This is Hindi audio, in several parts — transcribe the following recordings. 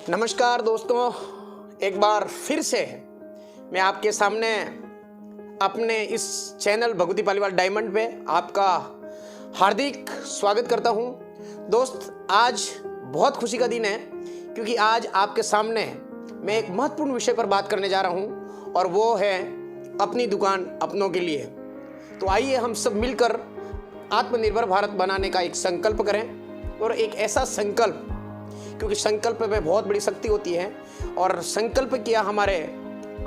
नमस्कार दोस्तों, एक बार फिर से मैं आपके सामने अपने इस चैनल भगवती पालीवाल डायमंड पे आपका हार्दिक स्वागत करता हूं। दोस्त, आज बहुत खुशी का दिन है क्योंकि आज आपके सामने मैं एक महत्वपूर्ण विषय पर बात करने जा रहा हूं और वो है अपनी दुकान अपनों के लिए। तो आइए हम सब मिलकर आत्मनिर्भर भारत बनाने का एक संकल्प करें और एक ऐसा संकल्प, क्योंकि संकल्प में बहुत बड़ी शक्ति होती है और संकल्प किया हमारे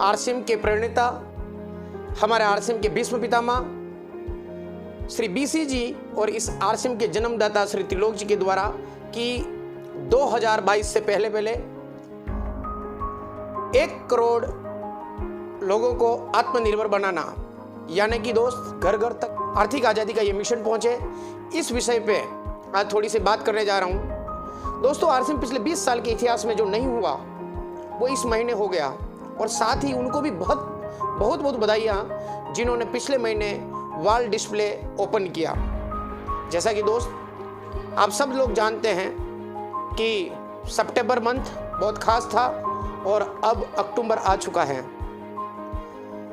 आरसीएम के प्रणेता, हमारे आरसीएम के भीष्म पितामह श्री बीसी जी और इस आरसीएम के जन्मदाता श्री त्रिलोक जी के द्वारा कि 2022 से पहले 1 करोड़ लोगों को आत्मनिर्भर बनाना, यानी कि दोस्त घर घर तक आर्थिक आज़ादी का ये मिशन पहुंचे। इस विषय पे आज थोड़ी सी बात करने जा रहा हूं। दोस्तों, आरसीएम पिछले 20 साल के इतिहास में जो नहीं हुआ वो इस महीने हो गया और साथ ही उनको भी बहुत बधाइयाँ जिन्होंने पिछले महीने वॉल डिस्प्ले ओपन किया। जैसा कि दोस्त आप सब लोग जानते हैं कि सितंबर मंथ बहुत खास था और अब अक्टूबर आ चुका है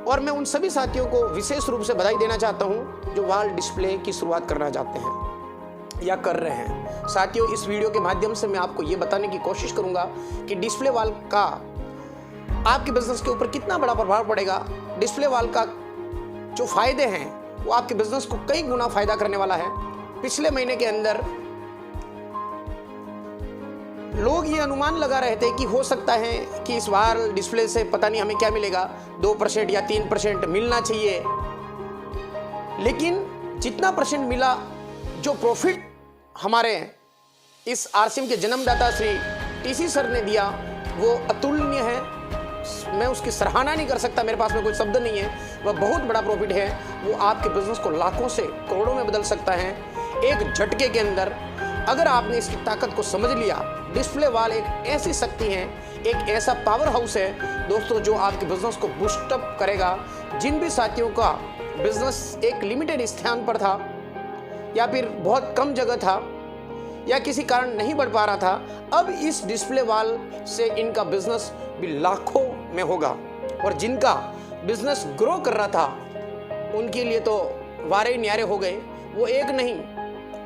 और मैं उन सभी साथियों को विशेष रूप से बधाई देना चाहता हूं जो वॉल डिस्प्ले की शुरुआत करना चाहते हैं या कर रहे हैं। साथियों, इस वीडियो के माध्यम से मैं आपको ये बताने की कोशिश करूंगा कि डिस्प्ले वॉल का आपके बिजनेस के ऊपर कितना बड़ा प्रभाव पड़ेगा। डिस्प्ले वॉल का जो फायदे हैं वो आपके बिजनेस को कई गुना फायदा करने वाला है। पिछले महीने के अंदर लोग ये अनुमान लगा रहे थे कि हो सकता है कि इस वॉल डिस्प्ले से पता नहीं हमें क्या मिलेगा, 2% या 3% मिलना चाहिए, लेकिन जितना परसेंट मिला, जो प्रॉफिट हमारे इस आरसीएम के जन्मदाता श्री टीसी सर ने दिया वो अतुलनीय है। मैं उसकी सराहना नहीं कर सकता, मेरे पास में कोई शब्द नहीं है। वह बहुत बड़ा प्रॉफिट है, वो आपके बिजनेस को लाखों से करोड़ों में बदल सकता है एक झटके के अंदर, अगर आपने इसकी ताकत को समझ लिया। डिस्प्ले वॉल एक ऐसी शक्ति है, एक ऐसा पावर हाउस है दोस्तों, जो आपके बिजनेस को बूस्टअप करेगा। जिन भी साथियों का बिजनेस एक लिमिटेड स्थान पर था या फिर बहुत कम जगह था या किसी कारण नहीं बढ़ पा रहा था, अब इस डिस्प्ले वॉल से इनका बिजनेस भी लाखों में होगा और जिनका बिजनेस ग्रो कर रहा था उनके लिए तो वारे न्यारे हो गए। वो एक नहीं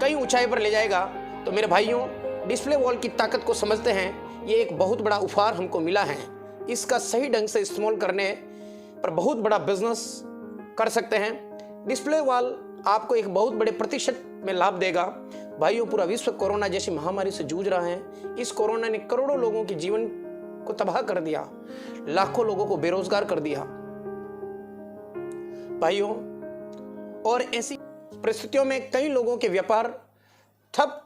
कई ऊंचाई पर ले जाएगा। तो मेरे भाइयों, डिस्प्ले वॉल की ताकत को समझते हैं, ये एक बहुत बड़ा उपहार हमको मिला है। इसका सही ढंग से इस्तेमाल करने पर बहुत बड़ा बिजनेस कर सकते हैं। डिस्प्ले वॉल आपको एक बहुत बड़े प्रतिशत में लाभ देगा। भाइयों, पूरा विश्व कोरोना जैसी महामारी से जूझ रहा है। इस कोरोना ने करोड़ों लोगों के जीवन को तबाह कर दिया, लाखों लोगों को बेरोजगार कर दिया भाइयों, और ऐसी परिस्थितियों में कई लोगों के व्यापार ठप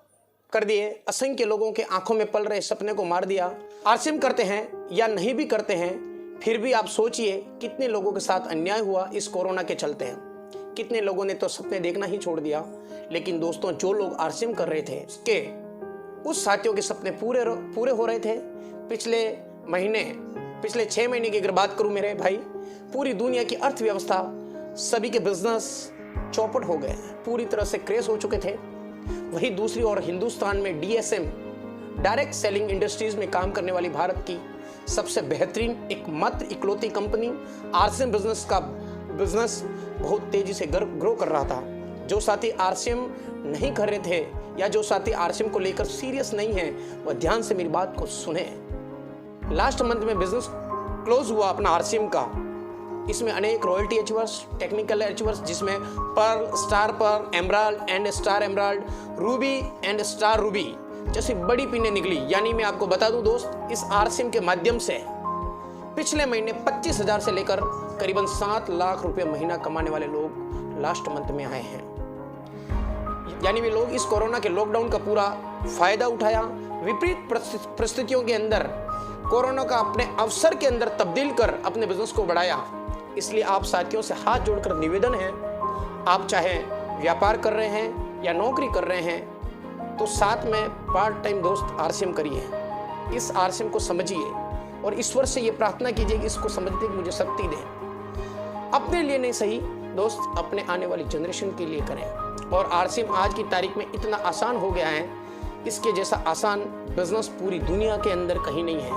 कर दिए, असंख्य लोगों के आंखों में पल रहे सपने को मार दिया। आरसीएम करते हैं या नहीं भी करते हैं, फिर भी आप सोचिए कितने लोगों के साथ अन्याय हुआ इस कोरोना के चलते हैं। कितने लोगों ने तो सपने देखना ही छोड़ दिया। लेकिन दोस्तों, जो लोग आरसीएम कर रहे थे उसके उस साथियों के सपने पूरे हो रहे थे। पिछले 6 महीने की अगर बात करूं मेरे भाई, पूरी दुनिया की अर्थव्यवस्था, सभी के बिजनेस चौपट हो गए, पूरी तरह से क्रैश हो चुके थे। वही दूसरी ओर हिंदुस्तान में डीएसएम, डायरेक्ट सेलिंग इंडस्ट्रीज में काम करने वाली भारत की सबसे बेहतरीन एकमात्र इकलौती कंपनी आरसीएम बिजनेस बहुत तेजी से ग्रो कर रहा था। जो साथी आरसीएम नहीं कर रहे थे या जो साथी आरसीएम को लेकर सीरियस नहीं है, वह ध्यान से मेरी बात को सुने। लास्ट मंथ में बिजनेस क्लोज हुआ अपना आरसीएम का। इसमें अनेक रॉयल्टी अचीवर्स, टेक्निकल अचीवर्स, जिसमें pearl, star pearl, emerald and star emerald, ruby and star ruby जैसी बड़ी पिनें निकली। यानी मैं आपको बता दूं दोस्त, इस आरसीएम के माध्यम से पिछले महीने 25,000 से लेकर करीबन 7 लाख रुपए महीना कमाने वाले लोग लास्ट मंथ में आए हैं। यानी वे लोग इस कोरोना के लॉकडाउन का पूरा फायदा उठाया। विपरीत परिस्थितियों के अंदर कोरोना का अपने अवसर के अंदर तब्दील कर अपने बिजनेस को बढ़ाया। इसलिए आप साथियों से हाथ जोड़कर निवेदन है, आप चाहे व्यापार कर रहे हैं या नौकरी कर रहे हैं तो साथ में पार्ट टाइम दोस्त आरसीएम करिए। इस आरसीएम को समझिए और ईश्वर से ये प्रार्थना कीजिए कि इसको समझने की मुझे शक्ति दे। अपने लिए नहीं सही दोस्त, अपने आने वाली जनरेशन के लिए करें। और आरसीएम आज की तारीख में इतना आसान हो गया है इसके जैसा आसान बिजनेस पूरी दुनिया के अंदर कहीं नहीं है,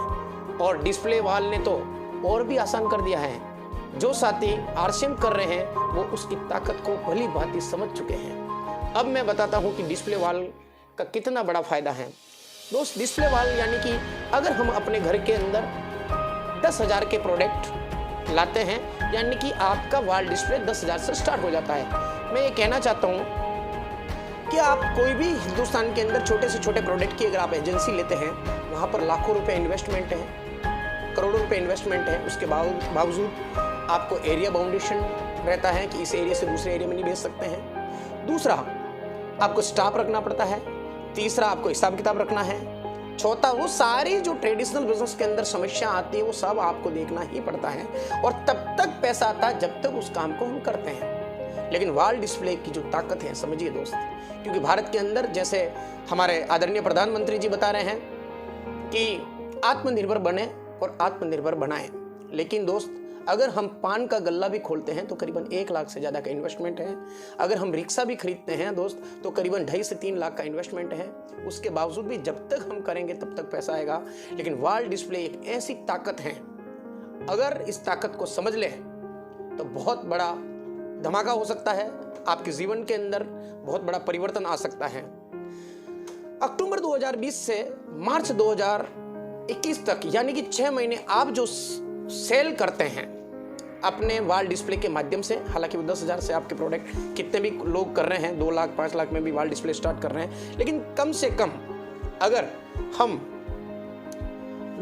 और डिस्प्ले वाल ने तो और भी आसान कर दिया है। जो साथी आरसीएम कर रहे हैं वो उसकी ताकत को भली भांति समझ चुके हैं। अब मैं बताता हूँ कि डिस्प्ले वाल का कितना बड़ा फायदा है। दोस्त, डिस्प्ले वाल यानी कि अगर हम अपने घर के अंदर 10,000 के प्रोडक्ट लाते हैं, यानी कि आपका वाल डिस्प्ले 10,000 से स्टार्ट हो जाता है। मैं ये कहना चाहता हूँ कि आप कोई भी हिंदुस्तान के अंदर छोटे से छोटे प्रोडक्ट की अगर आप एजेंसी लेते हैं, वहाँ पर लाखों रुपए इन्वेस्टमेंट है, करोड़ों रुपए इन्वेस्टमेंट है। उसके बावजूद आपको एरिया बाउंडेशन रहता है कि इस एरिया से दूसरे एरिया में नहीं भेज सकते हैं। दूसरा, आपको स्टाफ रखना पड़ता है। तीसरा, आपको हिसाब किताब रखना है। चौथा, वो सारी जो ट्रेडिशनल बिजनेस के अंदर समस्या आती है वो सब आपको देखना ही पड़ता है, और तब तक पैसा आता है जब तक उस काम को हम करते हैं। लेकिन वाल डिस्प्ले की जो ताकत है, समझिए दोस्त, क्योंकि भारत के अंदर जैसे हमारे आदरणीय प्रधानमंत्री जी बता रहे हैं कि आत्मनिर्भर बने और आत्मनिर्भर बनाएं। लेकिन दोस्त, अगर हम पान का गल्ला भी खोलते हैं तो करीबन 1 लाख से ज़्यादा का इन्वेस्टमेंट है। अगर हम रिक्शा भी खरीदते हैं दोस्त तो करीबन 2.5 से 3 लाख का इन्वेस्टमेंट है। उसके बावजूद भी जब तक हम करेंगे तब तक पैसा आएगा। लेकिन वाल डिस्प्ले एक ऐसी ताकत है, अगर इस ताकत को समझ लें तो बहुत बड़ा धमाका हो सकता है, आपके जीवन के अंदर बहुत बड़ा परिवर्तन आ सकता है। अक्टूबर 2020 से मार्च 2021 तक, यानी कि 6 महीने आप जो सेल करते हैं अपने वाल डिस्प्ले के माध्यम से, हालांकि वो 10,000 से आपके प्रोडक्ट कितने भी लोग कर रहे हैं, 2 लाख 5 लाख में भी वाल डिस्प्ले स्टार्ट कर रहे हैं, लेकिन कम से कम अगर हम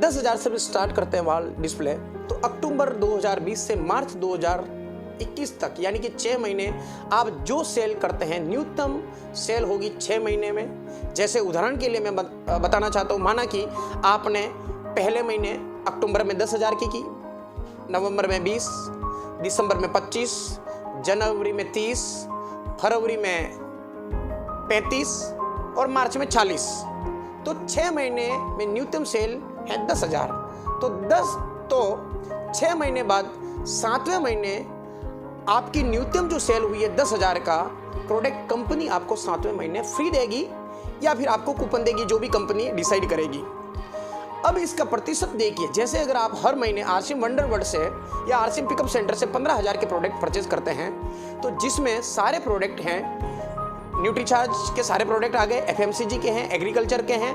10,000 से भी स्टार्ट करते हैं वाल डिस्प्ले, तो अक्टूबर 2020 से मार्च 2021 तक, यानी कि 6 महीने आप जो सेल करते हैं, न्यूनतम सेल होगी 6 महीने में। जैसे उदाहरण के लिए मैं बताना चाहता हूँ, माना कि आपने पहले महीने अक्टूबर में 10,000 की, नवंबर में 20, दिसंबर में 25, जनवरी में 30, फरवरी में 35 और मार्च में 40, तो 6 महीने में न्यूनतम सेल है 10,000। तो 6 महीने बाद 7वें महीने आपकी न्यूनतम जो सेल हुई है 10,000 का प्रोडक्ट, कंपनी आपको 7वें महीने फ्री देगी या फिर आपको कूपन देगी, जो भी कंपनी डिसाइड करेगी। अब इसका प्रतिशत देखिए, जैसे अगर आप हर महीने आरसीएम वंडरवर्ल्ड से या आरसीएम पिकअप सेंटर से 15,000 के प्रोडक्ट परचेज करते हैं, तो जिसमें सारे प्रोडक्ट हैं, न्यूट्रीचार्ज के सारे प्रोडक्ट आ गए, एफएमसीजी के हैं, एग्रीकल्चर के हैं,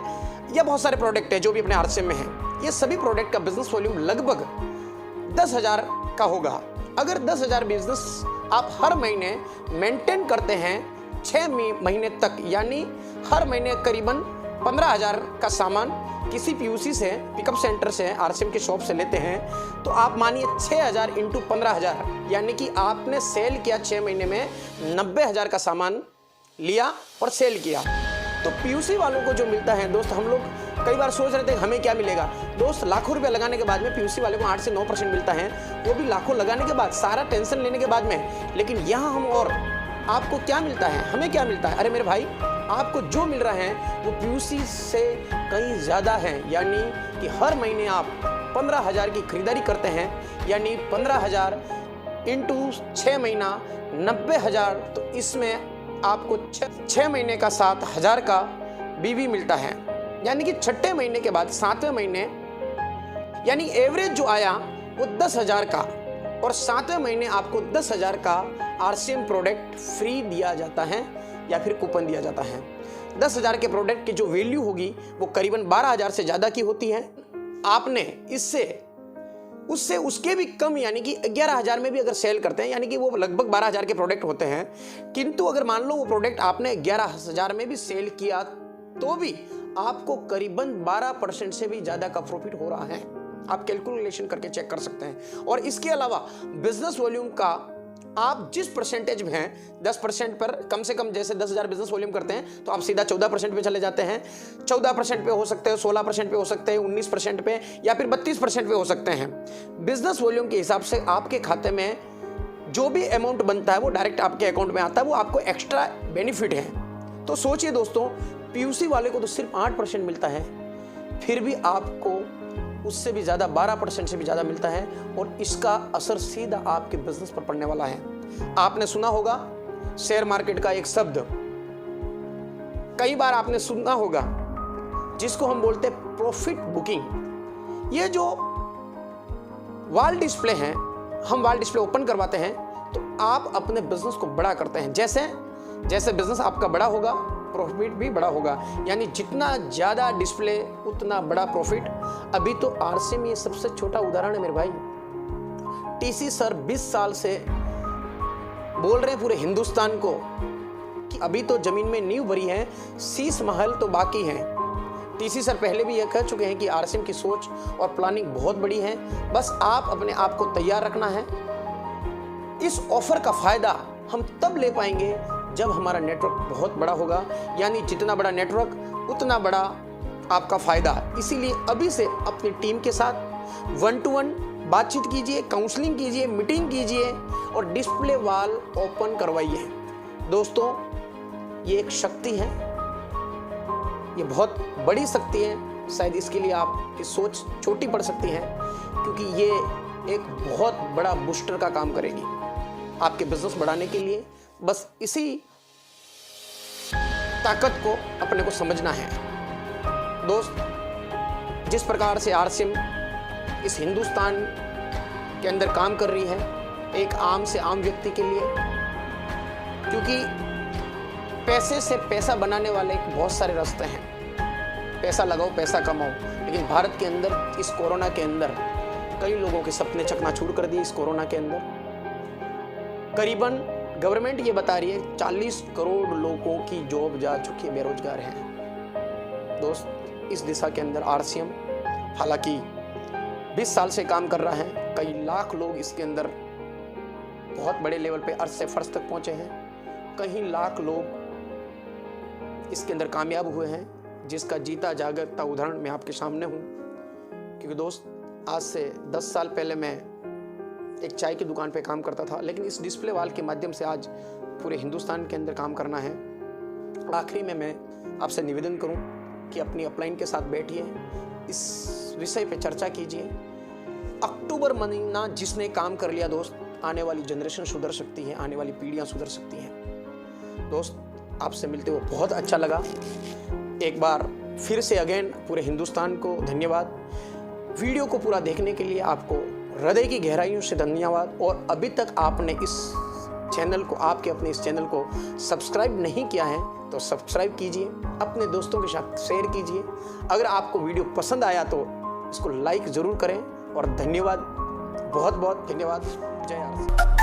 या बहुत सारे प्रोडक्ट हैं जो भी अपने आरसीएम में हैं। ये सभी प्रोडक्ट का बिजनेस वॉल्यूम लगभग 10,000 का होगा। अगर 10,000 बिजनेस आप हर महीने मेंटेन करते हैं 6 महीने तक, यानी हर महीने करीबन 15,000 का सामान किसी पीयूसी से, पिकअप सेंटर से, आरसीएम के शॉप से लेते हैं, तो आप मानिए 6,000 इंटू 15,000, यानी कि आपने सेल किया 6 महीने में 90,000 का सामान लिया और सेल किया। तो पीयूसी वालों को जो मिलता है दोस्त, हम लोग कई बार सोच रहे थे हमें क्या मिलेगा। दोस्त, लाखों रुपए लगाने के बाद में पीयूसी वाले को 8 से 9% मिलता है, वो भी लाखों लगाने के बाद, सारा टेंशन लेने के बाद में। लेकिन यहाँ हम, और आपको क्या मिलता है, हमें क्या मिलता है? अरे मेरे भाई, आपको जो मिल रहा है वो पीयूसी से कहीं ज़्यादा है, यानी कि हर महीने आप 15,000 की खरीदारी करते हैं, यानी 15,000 इंटू 6 महीना 90,000, तो इसमें आपको 6 महीने का 7,000 का बीवी मिलता है, यानी कि 6ठे महीने के बाद 7वें महीने, यानी एवरेज जो आया वो 10,000 का, और 7वें महीने आपको 10,000 का आरसीएम प्रोडक्ट फ्री दिया जाता है या फिर कूपन दिया जाता है। 10,000 के प्रोडक्ट की जो वैल्यू होगी वो करीबन 12,000 से ज़्यादा की होती है। आपने इससे उससे उसके भी कम, यानी कि 11,000 में भी अगर सेल करते हैं, यानी कि वो लगभग 12,000 के प्रोडक्ट होते हैं, किंतु अगर मान लो वो प्रोडक्ट आपने 11,000 में भी सेल किया तो भी आपको करीबन 12% से भी ज़्यादा का प्रॉफिट हो रहा है। आप कैलकुलेशन करके चेक कर सकते हैं। और इसके अलावा बिजनेस वॉल्यूम का आप जिस परसेंटेज में हैं, 10% पर कम से कम, जैसे 10,000 बिजनेस वॉल्यूम करते हैं तो आप सीधा 14% पे चले जाते हैं, 14% पे हो सकते हैं, 16% पे हो सकते हैं, 19% पे, या फिर 32% पे हो सकते हैं। बिजनेस वॉल्यूम के हिसाब से आपके खाते में जो भी अमाउंट बनता है वो डायरेक्ट आपके अकाउंट में आता है, वो आपको एक्स्ट्रा बेनिफिट है। तो सोचिए दोस्तों, पीयूसी वाले को तो सिर्फ 8% मिलता है, फिर भी आपको उससे भी ज़्यादा 12% से भी ज़्यादा मिलता है, और इसका असर सीधा आपके बिजनेस पर पड़ने वाला है। आपने सुना होगा शेयर मार्केट का एक शब्द, कई बार आपने सुना होगा जिसको हम बोलते हैं प्रॉफिट बुकिंग। ये जो वॉल डिस्प्ले है, हम वॉल डिस्प्ले ओपन करवाते हैं तो आप अपने बिजनेस को बड़ा करते हैं। जैसे जैसे बिजनेस आपका बड़ा होगा, प्रॉफिट भी बड़ा होगा। यानी जितना ज़्यादा डिस्प्ले उतना बड़ा प्रॉफिट। अभी तो आरसीएम ये सबसे छोटा उदाहरण है मेरे भाई। टीसी सर 20 साल से बोल रहे हैं पूरे हिंदुस्तान को कि अभी तो जमीन में नींव भरी है, शीश महल तो बाकी है। टीसी सर पहले भी ये कह चुके हैं कि आरसीएम की सोच और प्लानिंग बहुत बड़ी है, बस आप अपने आप को तैयार रखना है। इस ऑफर का फायदा हम तब ले पाएंगे जब हमारा नेटवर्क बहुत बड़ा होगा। यानी जितना बड़ा नेटवर्क उतना बड़ा आपका फायदा। इसीलिए अभी से अपनी टीम के साथ 1-to-1 बातचीत कीजिए, काउंसलिंग कीजिए, मीटिंग कीजिए और डिस्प्ले वॉल ओपन करवाइए। दोस्तों, ये एक शक्ति है, ये बहुत बड़ी शक्ति है। शायद इसके लिए आपकी सोच छोटी पड़ सकती है, क्योंकि ये एक बहुत बड़ा बूस्टर का काम करेगी आपके बिजनेस बढ़ाने के लिए। बस इसी ताकत को अपने को समझना है। दोस्त, जिस प्रकार से आरसीएम इस हिंदुस्तान के अंदर काम कर रही है, एक आम से आम व्यक्ति के लिए, क्योंकि पैसे से पैसा बनाने वाले बहुत सारे रास्ते हैं। पैसा लगाओ, पैसा कमाओ, लेकिन भारत के अंदर इस कोरोना के अंदर कई लोगों के सपने चकनाचूर कर दिए। इस कोरोना के अंदर करीबन गवर्नमेंट ये बता रही है 40 करोड़ लोगों की जॉब जा चुकी है, बेरोजगार हैं। दोस्त, इस दिशा के अंदर आरसीएम हालांकि 20 साल से काम कर रहा है। कई लाख लोग इसके अंदर बहुत बड़े लेवल पे अर्श से फर्श तक पहुंचे हैं। कई लाख लोग इसके अंदर कामयाब हुए हैं, जिसका जीता जागता उदाहरण मैं आपके सामने हूं। क्योंकि दोस्त, आज से 10 साल पहले मैं एक चाय की दुकान पे काम करता था, लेकिन इस डिस्प्ले वॉल के माध्यम से आज पूरे हिंदुस्तान के अंदर काम करना है। आखिरी में मैं आपसे निवेदन करूं कि अपनी अपलाइन के साथ बैठिए, इस विषय पे चर्चा कीजिए। अक्टूबर महीना जिसने काम कर लिया दोस्त, आने वाली जनरेशन सुधर सकती है, आने वाली पीढ़ियां सुधर सकती हैं। दोस्त, आपसे मिलते हुए बहुत अच्छा लगा। एक बार फिर से अगेन पूरे हिंदुस्तान को धन्यवाद। वीडियो को पूरा देखने के लिए आपको हृदय की गहराइयों से धन्यवाद। और अभी तक आपने इस चैनल को, आपके अपने इस चैनल को सब्सक्राइब नहीं किया है तो सब्सक्राइब कीजिए, अपने दोस्तों के साथ शेयर कीजिए। अगर आपको वीडियो पसंद आया तो इसको लाइक ज़रूर करें। और धन्यवाद, बहुत बहुत धन्यवाद। जय आरसीएम।